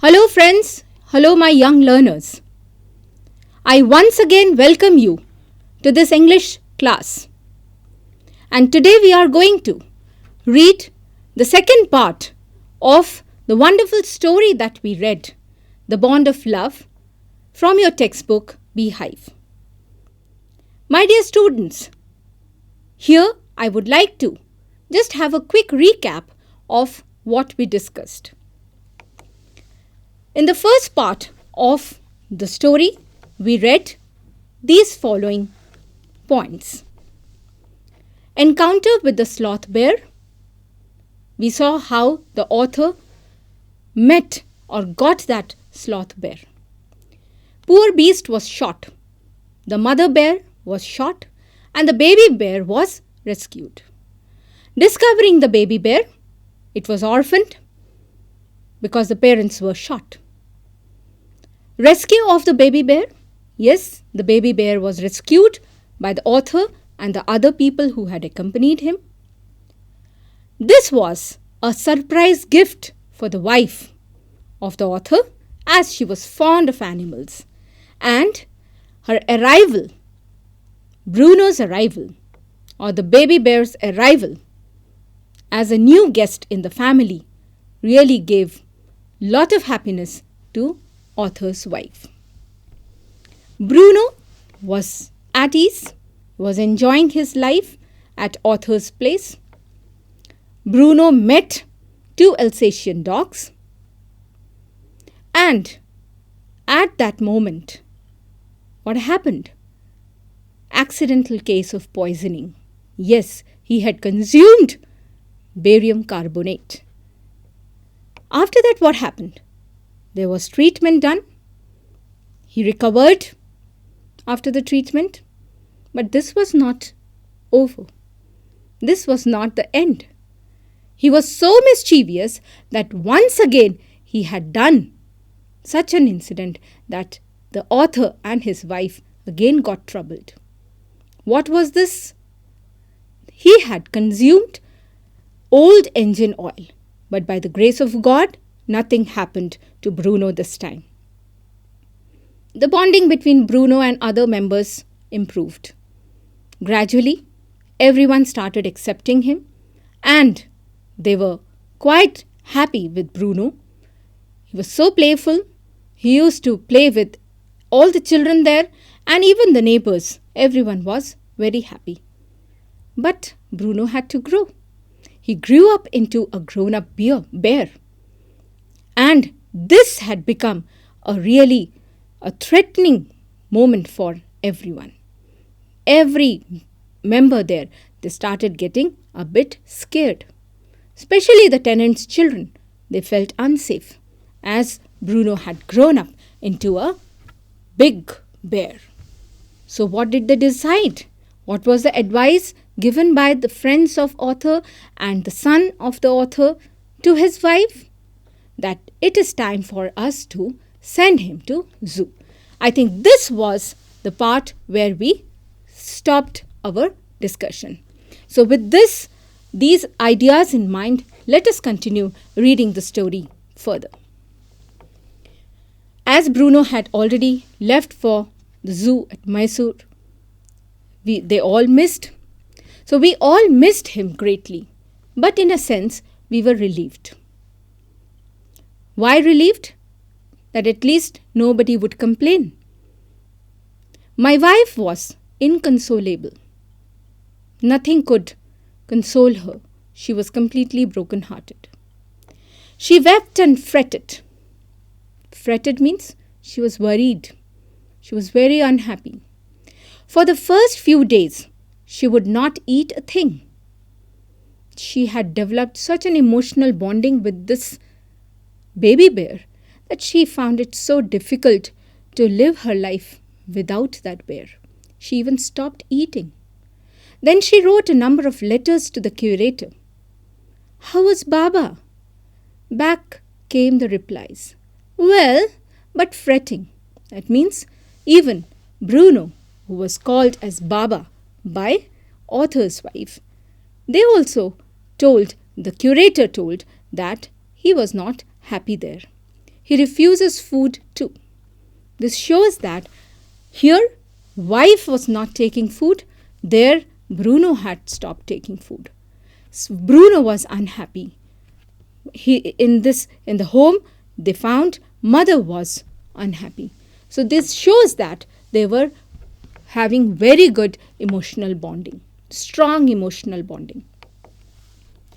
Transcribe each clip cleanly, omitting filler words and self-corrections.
Hello, friends. Hello, my young learners. I once again welcome you to this English class. And today we are going to read the second part of the wonderful story that we read, The Bond of Love, from your textbook, Beehive. My dear students, here I would like to just have a quick recap of what we discussed. In the first part of the story, we read these following points. Encounter with the sloth bear. We saw how the author met or got that sloth bear. Poor beast was shot. The mother bear was shot and the baby bear was rescued. Discovering the baby bear, it was orphaned because the parents were shot. Rescue of the baby bear. Yes, the baby bear was rescued by the author and the other people who had accompanied him. This was a surprise gift for the wife of the author as she was fond of animals. And her arrival, Bruno's arrival, or the baby bear's arrival as a new guest in the family really gave lot of happiness to author's wife. Bruno was at ease, was enjoying his life at author's place. Bruno met two Alsatian dogs, and at that moment, what happened? Accidental case of poisoning. Yes, he had consumed barium carbonate. After that, what happened? There was treatment done. He recovered after the treatment. But this was not over. This was not the end. He was so mischievous that once again he had done such an incident that the author and his wife again got troubled. What was this? He had consumed old engine oil. But by the grace of God, nothing happened to Bruno this time. The bonding between Bruno and other members improved. Gradually, everyone started accepting him and they were quite happy with Bruno. He was so playful. He used to play with all the children there and even the neighbors. Everyone was very happy. But Bruno had to grow. He grew up into a grown-up bear. And this had become a threatening moment for everyone. Every member there, they started getting a bit scared. Especially the tenants' children. They felt unsafe as Bruno had grown up into a big bear. So what did they decide? What was the advice given by the friends of author and the son of the author to his wife? That it is time for us to send him to zoo. I think this was the part where we stopped our discussion. So with these ideas in mind, let us continue reading the story further. As Bruno had already left for the zoo at Mysore, they all missed. So we all missed him greatly. But in a sense, we were relieved. Why relieved? That at least nobody would complain. My wife was inconsolable. Nothing could console her. She was completely broken-hearted. She wept and fretted. Fretted means she was worried. She was very unhappy. For the first few days, she would not eat a thing. She had developed such an emotional bonding with this baby bear that she found it so difficult to live her life without that bear. She even stopped eating. Then she wrote a number of letters to the curator. How was Baba? Back came the replies. Well, but fretting. That means even Bruno, who was called as Baba by author's wife, they also the curator told that he was not happy there. he refuses food too. This shows that here wife was not taking food, there Bruno had stopped taking food. Bruno was unhappy. In the home they found mother was unhappy. So this shows that they were having very good emotional bonding, strong emotional bonding.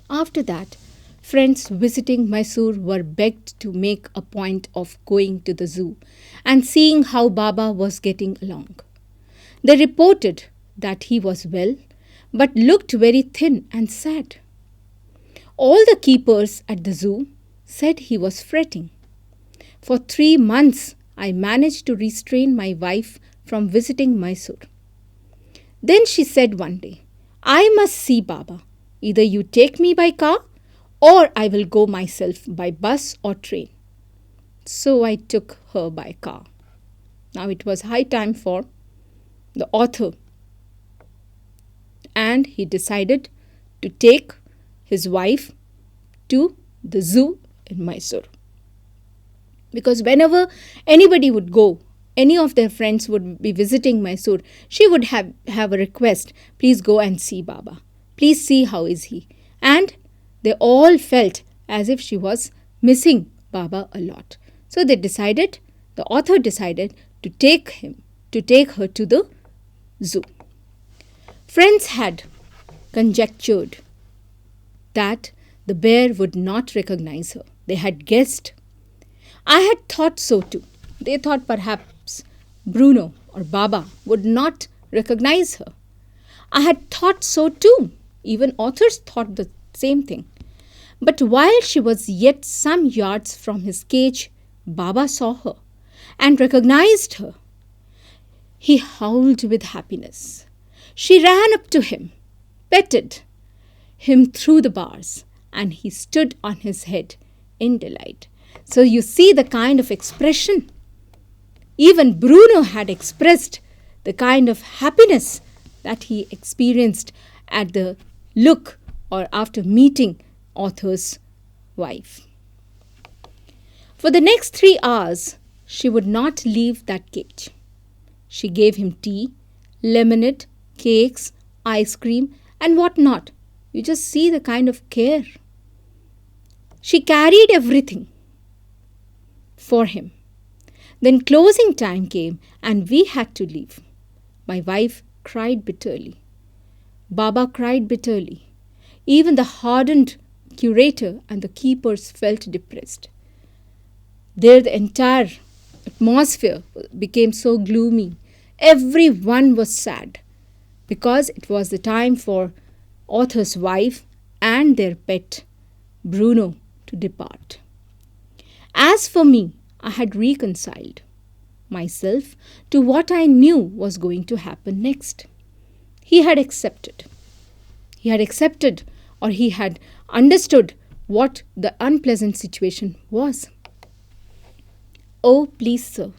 After that, friends visiting Mysore were begged to make a point of going to the zoo and seeing how Baba was getting along. They reported that he was well but looked very thin and sad. All the keepers at the zoo said he was fretting. For 3 months, I managed to restrain my wife from visiting Mysore. Then she said one day, I must see Baba. Either you take me by car or I will go myself by bus or train. So I took her by car. Now it was high time for the author, and he decided to take his wife to the zoo in Mysore. Because whenever anybody would go, any of their friends would be visiting Mysore, she would have a request, please go and see Baba. Please see how is he. And they all felt as if she was missing Baba a lot. So the author decided to take her to the zoo. Friends had conjectured that the bear would not recognize her. They had guessed. I had thought so too. They thought perhaps Bruno or Baba would not recognize her. I had thought so too. Even authors thought the same thing. But while she was yet some yards from his cage, Baba saw her and recognized her. He howled with happiness. She ran up to him, petted him through the bars, and he stood on his head in delight. So you see the kind of expression. Even Bruno had expressed the kind of happiness that he experienced at the look or after meeting author's wife. For the next 3 hours, she would not leave that cage. She gave him tea, lemonade, cakes, ice cream, and what not. You just see the kind of care. She carried everything for him. Then closing time came and we had to leave. My wife cried bitterly. Baba cried bitterly. Even the hardened curator and the keepers felt depressed. There the entire atmosphere became so gloomy. Everyone was sad because it was the time for author's wife and their pet, Bruno, to depart. As for me, I had reconciled myself to what I knew was going to happen next. He had accepted. He had understood what the unpleasant situation was. Oh, please, sir,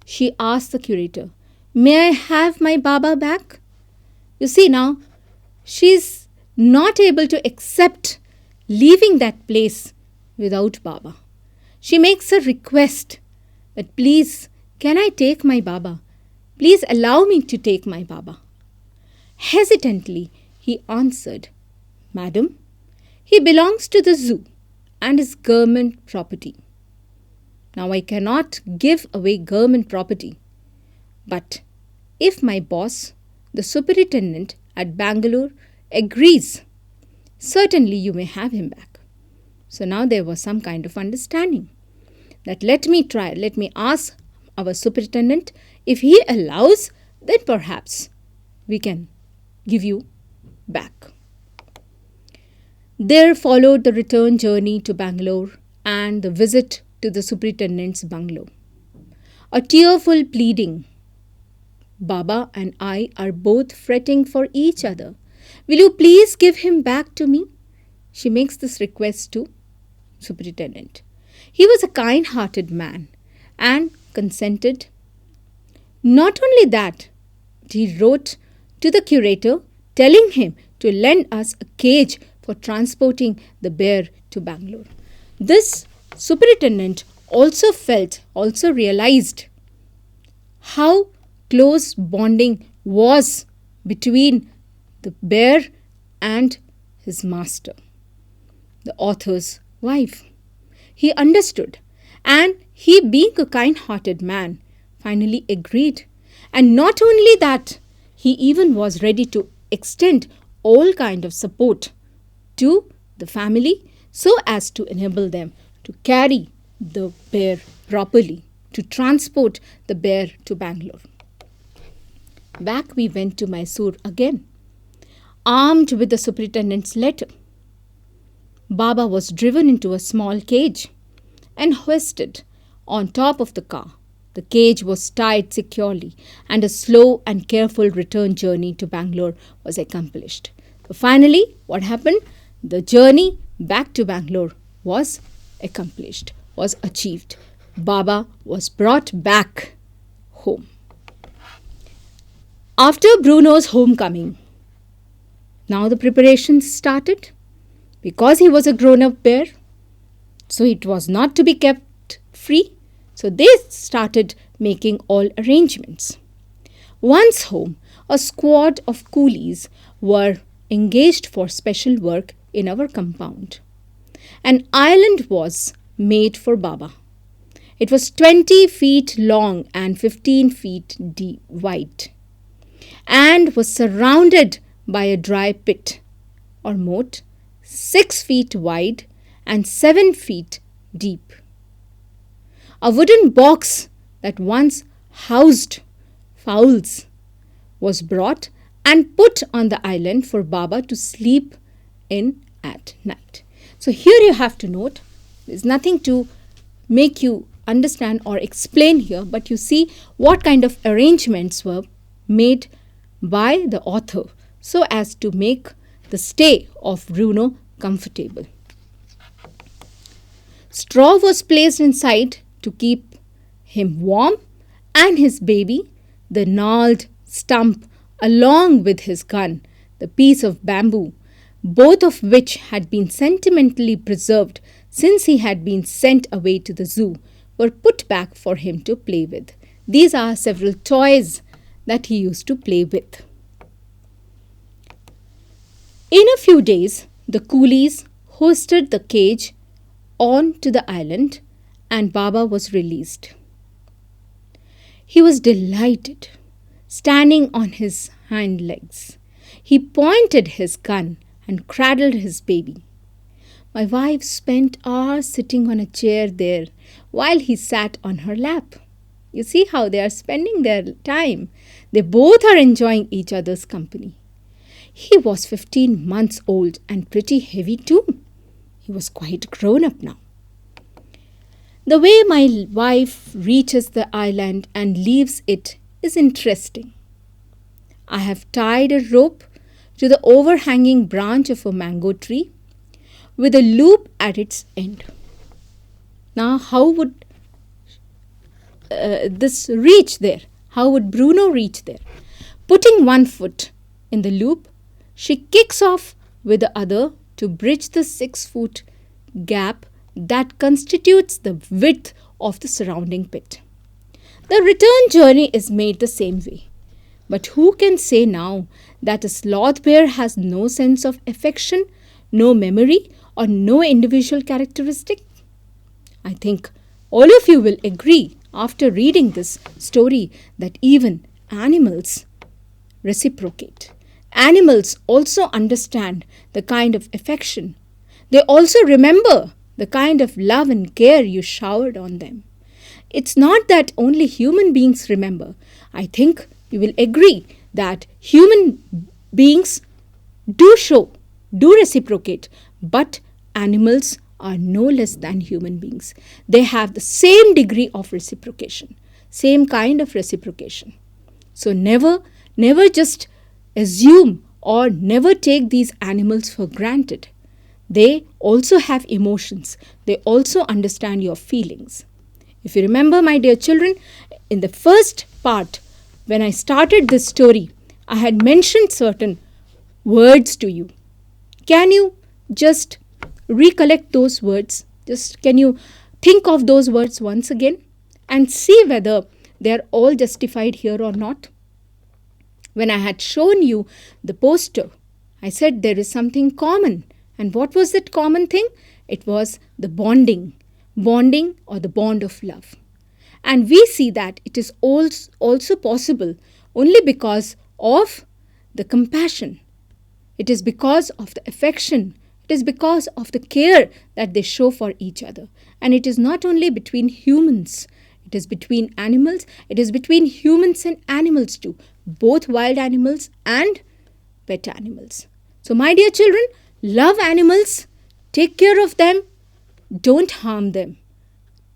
she asked the curator, may I have my Baba back? You see now, she's not able to accept leaving that place without Baba. She makes a request that please, can I take my Baba? Please allow me to take my Baba. Hesitantly, he answered, Madam, he belongs to the zoo and is government property. Now I cannot give away government property. But if my boss, the superintendent at Bangalore, agrees, certainly you may have him back. So now there was some kind of understanding that let me ask our superintendent. If he allows, then perhaps we can give you back. There followed the return journey to Bangalore and the visit to the superintendent's bungalow. A tearful pleading. Baba and I are both fretting for each other. Will you please give him back to me? She makes this request to superintendent. He was a kind-hearted man and consented. Not only that, he wrote to the curator telling him to lend us a cage for transporting the bear to Bangalore. This superintendent also felt, also realized how close bonding was between the bear and his master, the author's wife. He understood, and he, being a kind hearted man, finally agreed. And not only that, he even was ready to extend all kind of support to the family so as to enable them to carry the bear properly, to transport the bear to Bangalore. Back we went to Mysore again, armed with the superintendent's letter. Baba was driven into a small cage and hoisted on top of the car. The cage was tied securely, and a slow and careful return journey to Bangalore was accomplished. So finally, what happened? The journey back to Bangalore was accomplished, was achieved. Baba was brought back home. After Bruno's homecoming, now the preparations started. Because he was a grown-up bear, so it was not to be kept free. So they started making all arrangements. Once home, a squad of coolies were engaged for special work in our compound. An island was made for Baba. It was 20 feet long and 15 feet wide, and was surrounded by a dry pit or moat 6 feet wide and 7 feet deep. A wooden box that once housed fowls was brought and put on the island for Baba to sleep in at night. So here you have to note, there's nothing to make you understand or explain here, but you see what kind of arrangements were made by the author so as to make the stay of Bruno comfortable. Straw was placed inside to keep him warm, and his baby, the gnarled stump, along with his gun, the piece of bamboo, both of which had been sentimentally preserved since he had been sent away to the zoo, were put back for him to play with. These are several toys that he used to play with. In a few days, the coolies hoisted the cage onto the island and Baba was released. He was delighted, standing on his hind legs. He pointed his gun and cradled his baby. My wife spent hours sitting on a chair there while he sat on her lap. You see how they are spending their time. They both are enjoying each other's company. He was 15 months old and pretty heavy too. He was quite grown up now. The way my wife reaches the island and leaves it is interesting. I have tied a rope to the overhanging branch of a mango tree with a loop at its end. Now, how would this reach there? How would Bruno reach there? Putting one foot in the loop, she kicks off with the other to bridge the 6-foot gap that constitutes the width of the surrounding pit. The return journey is made the same way. But who can say now that a sloth bear has no sense of affection, no memory, or no individual characteristic? I think all of you will agree after reading this story that even animals reciprocate. Animals also understand the kind of affection. They also remember the kind of love and care you showered on them. It's not that only human beings remember. I think you will agree that human beings do reciprocate, but animals are no less than human beings. They have the same degree of reciprocation, same kind of reciprocation. So never just assume or never take these animals for granted. They also have emotions. They also understand your feelings. If you remember, my dear children, in the first part, when I started this story, I had mentioned certain words to you. Can you just recollect those words? Just can you Think of those words once again and see whether they are all justified here or not. When I had shown you the poster, I said there is something common. And what was that common thing? It was the bonding or the bond of love. And we see that it is also possible only because of the compassion. It is because of the affection. It is because of the care that they show for each other. And it is not only between humans, it is between animals, it is between humans and animals too, both wild animals and pet animals. So, my dear children, love animals, take care of them, don't harm them.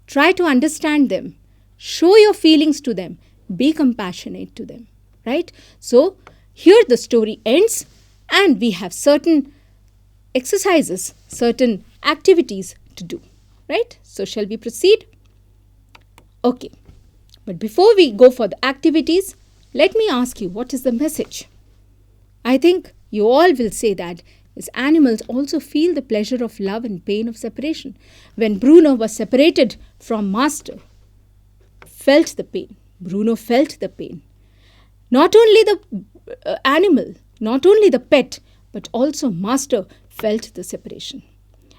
Try to understand them, show your feelings to them, be compassionate to them, right? So, here the story ends and we have certain exercises, certain activities to do, right? So, shall we proceed? Okay, but before we go for the activities, let me ask you, what is the message? I think you all will say that as animals also feel the pleasure of love and pain of separation. When Bruno was separated from Master, felt the pain. Bruno felt the pain. Not only the animal, not only the pet, but also Master felt the separation.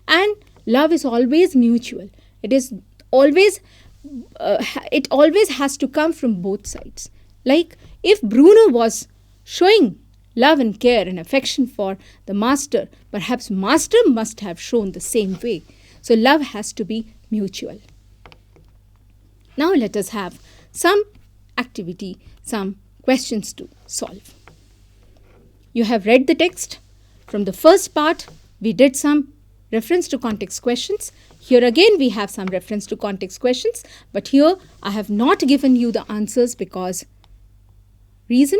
And love is always mutual. It always has to come from both sides. Like if Bruno was showing love and care and affection for the Master, perhaps Master must have shown the same way. So love has to be mutual. Now let us have some activity, some questions to solve. You have read the text. From the first part, we did some reference to context questions. Here again we have some reference to context questions, but here I have not given you the answers because reason?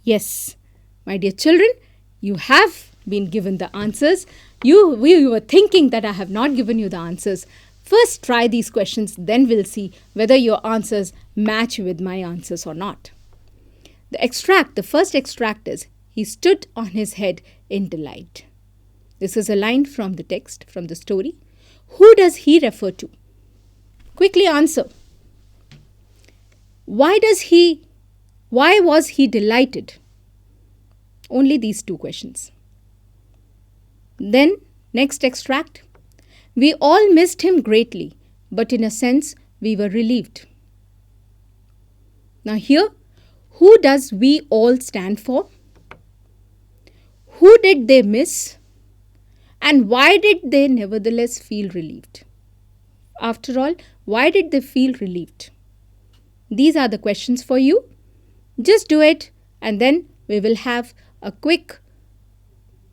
Yes, my dear children, you have been given the answers. You were thinking that I have not given you the answers. First try these questions, then we'll see whether your answers match with my answers or not. The first extract is, he stood on his head in delight. This is a line from the text, from the story. Who does he refer to? Quickly answer. Why was he delighted? Only these two questions. Then, next extract. We all missed him greatly, but in a sense, we were relieved. Now here, who does we all stand for? Who did they miss? And why did they nevertheless feel relieved? After all, why did they feel relieved? These are the questions for you. Just do it and then we will have a quick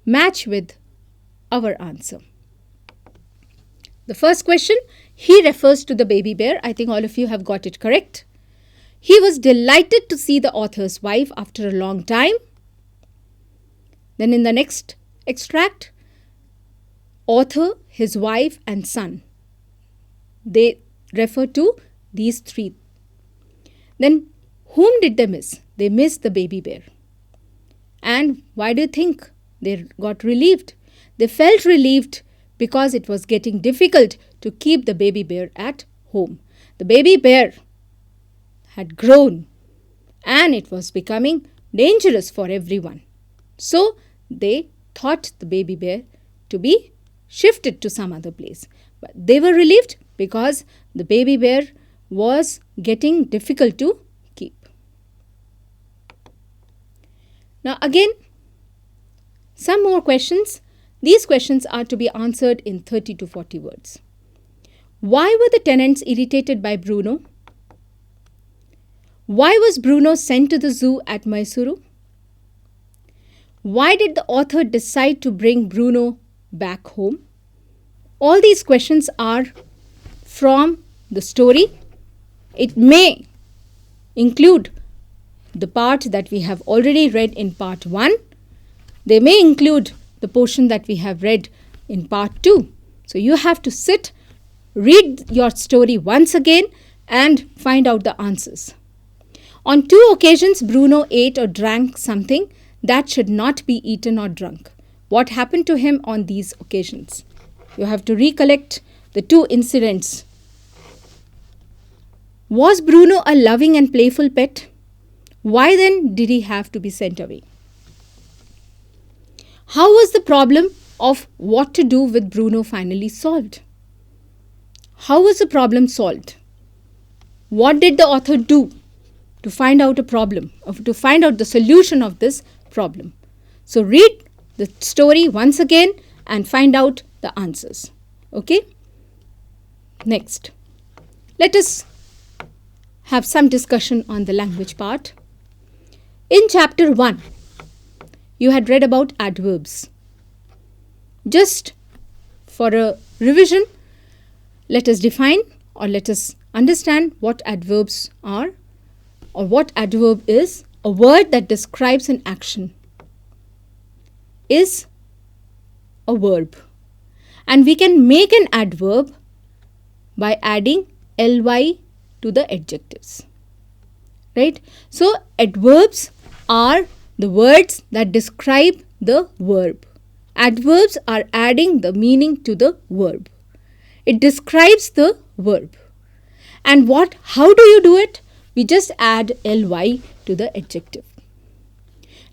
match with our answer. The first question, he refers to the baby bear. I think all of you have got it correct. He was delighted to see the author's wife after a long time. Then in the next extract, author, his wife and son. They refer to these three. Then whom did they miss? They missed the baby bear. And why do you think they got relieved? They felt relieved because it was getting difficult to keep the baby bear at home. The baby bear had grown and it was becoming dangerous for everyone. So they thought the baby bear to be shifted to some other place. But they were relieved because the baby bear was getting difficult to keep. Now again, some more questions. These questions are to be answered in 30 to 40 words. Why were the tenants irritated by Bruno? Why was Bruno sent to the zoo at Mysuru? Why did the author decide to bring Bruno back home? All these questions are from the story. It may include the part that we have already read in part 1. They may include the portion that we have read in part 2. So you have to sit, read your story once again and find out the answers. On 2 occasions, Bruno ate or drank something that should not be eaten or drunk. What happened to him on these occasions? You have to recollect the two incidents. Was Bruno a loving and playful pet? Why then did he have to be sent away? How was the problem of what to do with Bruno finally solved? How was the problem solved? What did the author do to find out a problem, or to find out the solution of this problem? So read the story once again and find out the answers. Okay? Next, let us have some discussion on the language part. In chapter 1, you had read about adverbs. Just for a revision, let us define or let us understand what adverbs are, or what adverb is. A word that describes an action is a verb. And we can make an adverb by adding ly to the adjectives. Right? So, adverbs are the words that describe the verb. Adverbs are adding the meaning to the verb. It describes the verb. And how do you do it? We just add ly to the adjective.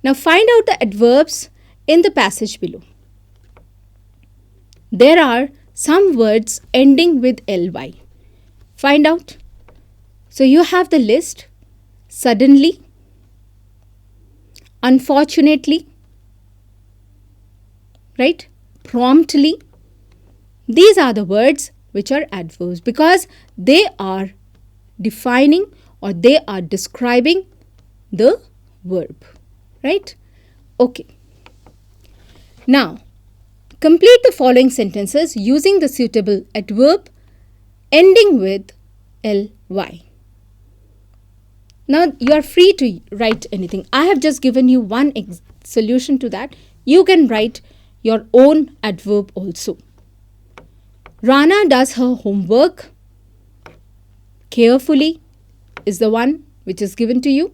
Now find out the adverbs in the passage below. There are some words ending with ly. Find out. So you have the list: suddenly, unfortunately, right? Promptly. These are the words which are adverbs because they are defining or they are describing the verb, right? Okay. Now, complete the following sentences using the suitable adverb ending with ly. Now, you are free to write anything. I have just given you one solution to that. You can write your own adverb also. Rana does her homework carefully is the one which is given to you.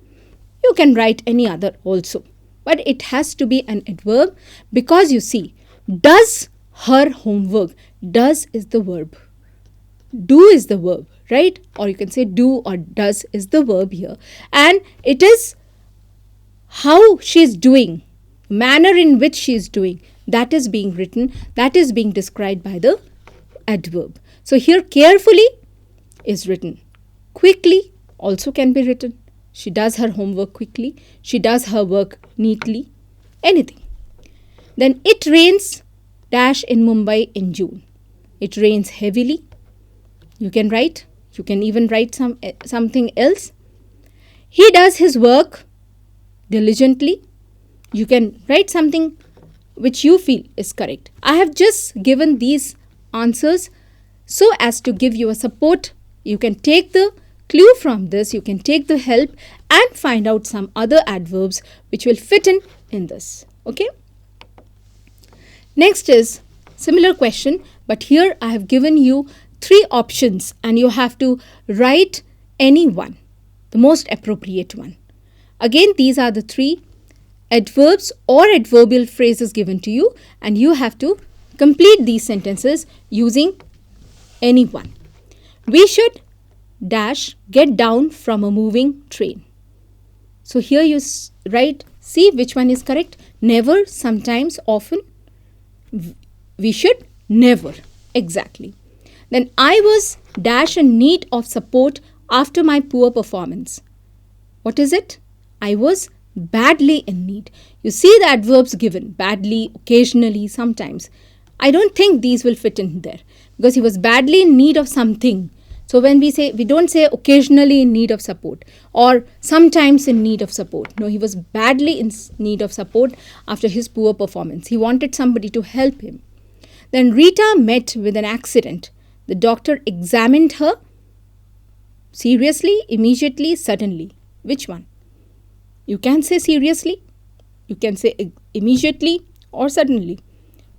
You can write any other also. But it has to be an adverb because you see, does her homework. Does is the verb. Do is the verb, right? Or you can say do or does is the verb here. And it is how she is doing, manner in which she is doing, that is being written, that is being described by the adverb. So here carefully is written. Quickly also can be written. She does her homework quickly. She does her work neatly. Anything. Then it rains dash in Mumbai in June. It rains heavily. You can write. You can even write something else. He does his work diligently. You can write something which you feel is correct. I have just given these answers so as to give you a support. You can take the clue from this, you can take the help and find out some other adverbs which will fit in this. Okay. Next is similar question, but here I have given you 3 options and you have to write any one, the most appropriate one. Again, these are the 3 adverbs or adverbial phrases given to you and you have to complete these sentences using any one. We should dash get down from a moving train. So here you write, see which one is correct. Never, sometimes, often. We should never. Exactly. Then I was dash in need of support after my poor performance. What is it? I was badly in need. You see the adverbs given, badly, occasionally, sometimes. I don't think these will fit in there because he was badly in need of something. So when we say, we don't say occasionally in need of support or sometimes in need of support. No, he was badly in need of support after his poor performance. He wanted somebody to help him. Then Rita met with an accident. The doctor examined her seriously, immediately, suddenly. Which one? You can say seriously, you can say immediately or suddenly.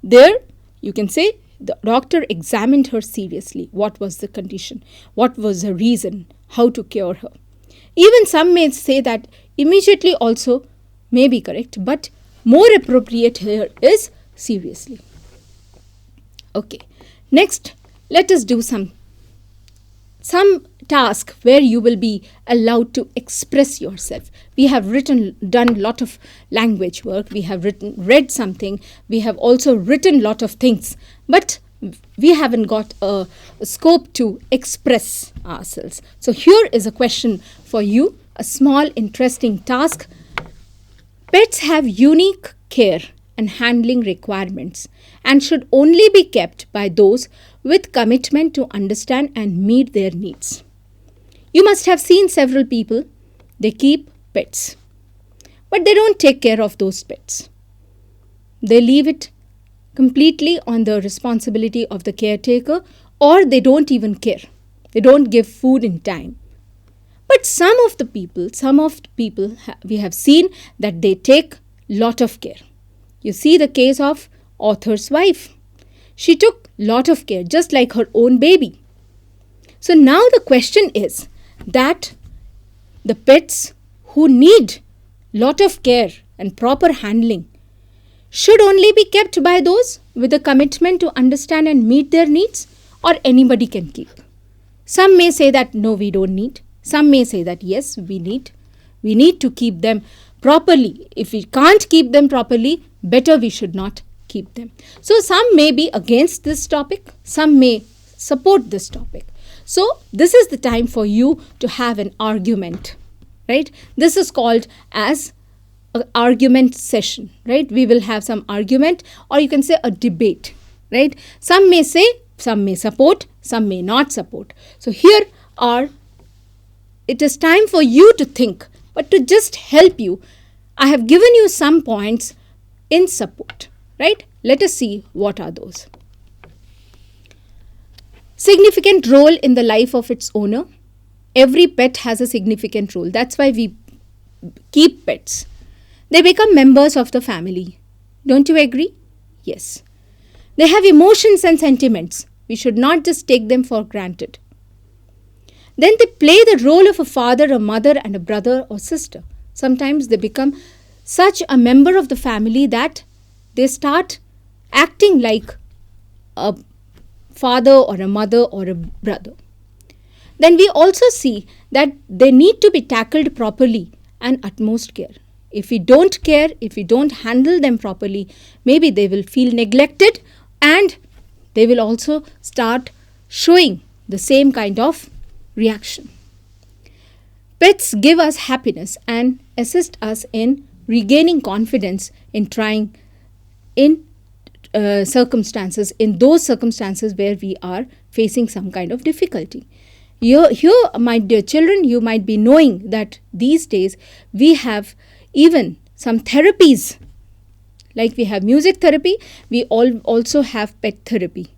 There you can say the doctor examined her seriously. What was the condition? What was the reason? How to cure her? Even some may say that immediately also may be correct, but more appropriate here is seriously. Okay. Next, let us do some task where you will be allowed to express yourself. We have done a lot of language work, we have read something, we have also written lot of things, but we haven't got a scope to express ourselves. So here is a question for you, a small interesting task. Pets have unique care and handling requirements and should only be kept by those with commitment to understand and meet their needs. You must have seen several people, they keep pets, but they don't take care of those pets. They leave it completely on the responsibility of the caretaker, or they don't even care. They don't give food in time. But some of the people we have seen that they take lot of care. You see the case of author's wife. She took lot of care, just like her own baby. So now the question is that the pets who need lot of care and proper handling should only be kept by those with a commitment to understand and meet their needs, or anybody can keep. Some may say that no, we don't need. Some may say that yes, we need. We need to keep them properly. If we can't keep them properly, better we should not keep them. So some may be against this topic, some may support this topic. So this is the time for you to have an argument, right? This is called as an argument session, right? We will have some argument, or you can say a debate, right? Some may say, some may support, some may not support. So it is time for you to think, but to just help you, I have given you some points in support, right? Let us see what are those. Significant role in the life of its owner. Every pet has a significant role. That's why we keep pets. They become members of the family. Don't you agree? Yes. They have emotions and sentiments. We should not just take them for granted. Then they play the role of a father, a mother, and a brother or sister. Sometimes they become such a member of the family that they start acting like a father or a mother or a brother. Then we also see that they need to be tackled properly and utmost care. If we don't care, if we don't handle them properly, maybe they will feel neglected and they will also start showing the same kind of reaction. Pets give us happiness and assist us in regaining confidence in trying in those circumstances where we are facing some kind of difficulty. Here, my dear children, you might be knowing that these days we have even some therapies. Like we have music therapy, we also have pet therapy,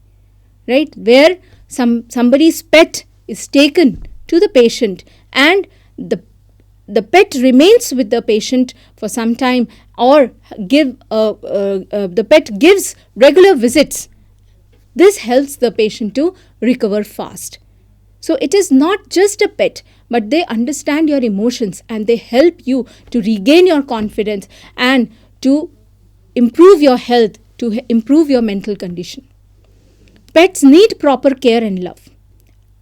right? Where somebody's pet is taken to the patient and the pet remains with the patient for some time, or the pet gives regular visits. This helps the patient to recover fast. So it is not just a pet, but they understand your emotions and they help you to regain your confidence and to improve your health, to improve your mental condition. Pets need proper care and love,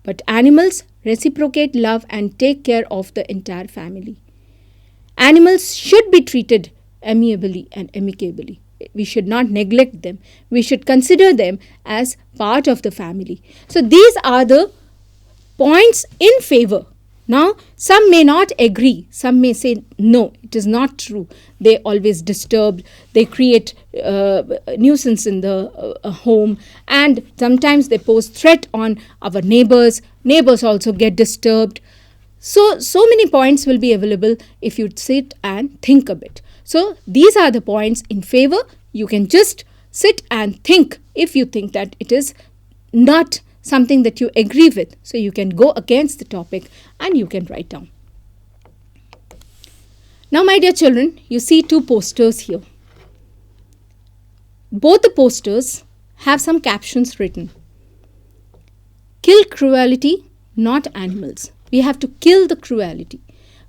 but animals reciprocate love and take care of the entire family. Animals should be treated amiably and amicably. We should not neglect them. We should consider them as part of the family. So these are the points in favor. Now, some may not agree. Some may say, no, it is not true. They always disturb. They create nuisance in the home. And sometimes they pose threat on our neighbors. Neighbors also get disturbed. So many points will be available if you sit and think a bit. So these are the points in favor. You can just sit and think if you think that it is not something that you agree with. So you can go against the topic and you can write down. Now, my dear children, you see two posters here. Both the posters have some captions written. Kill cruelty, not animals. We have to kill the cruelty.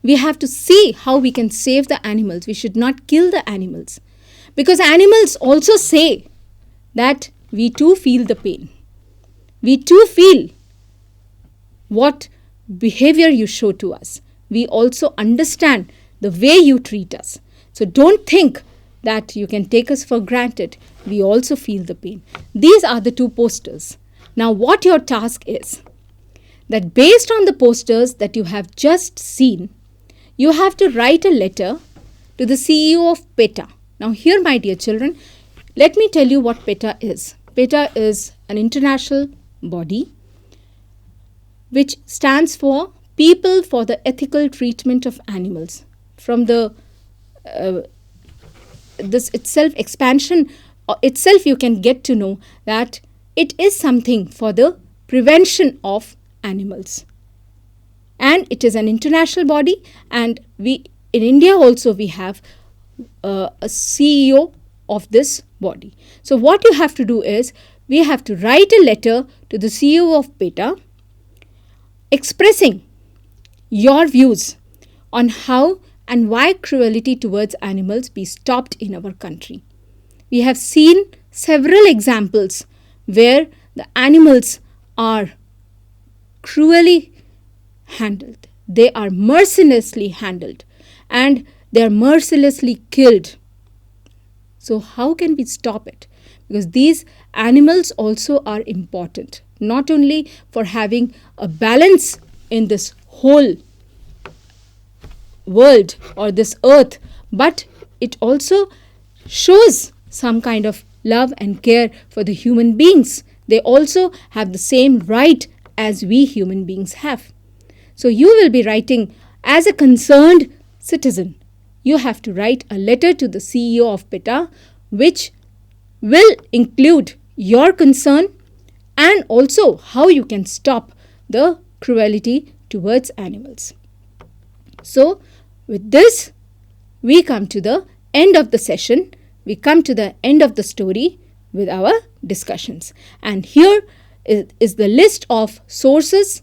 We have to see how we can save the animals. We should not kill the animals. Because animals also say that we too feel the pain. We too feel what behavior you show to us. We also understand the way you treat us. So don't think that you can take us for granted. We also feel the pain. These are the two posters. Now what your task is, that based on the posters that you have just seen, you have to write a letter to the CEO of PETA. Now here, my dear children, let me tell you what PETA is. PETA is an international body which stands for People for the Ethical Treatment of Animals. From the this itself expansion itself, you can get to know that it is something for the prevention of animals. And it is an international body, and we in India also we have a CEO of this body. So what you have to do is, we have to write a letter to the CEO of PETA expressing your views on how and why cruelty towards animals be stopped in our country. We have seen several examples where the animals are cruelly handled. They are mercilessly handled and they are mercilessly killed. So how can we stop it? Because these animals also are important, not only for having a balance in this whole world or this earth, but it also shows some kind of love and care for the human beings. They also have the same right as we human beings have. So you will be writing as a concerned citizen. You have to write a letter to the CEO of PETA which will include your concern and also how you can stop the cruelty towards animals. So with this, we come to the end of the session. We come to the end of the story with our discussions. And here is the list of sources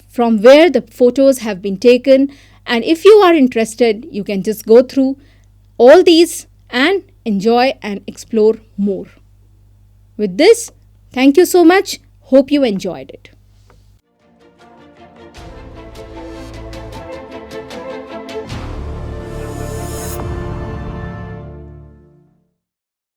from where the photos have been taken. And if you are interested, you can just go through all these and enjoy and explore more. With this, thank you so much. Hope you enjoyed it.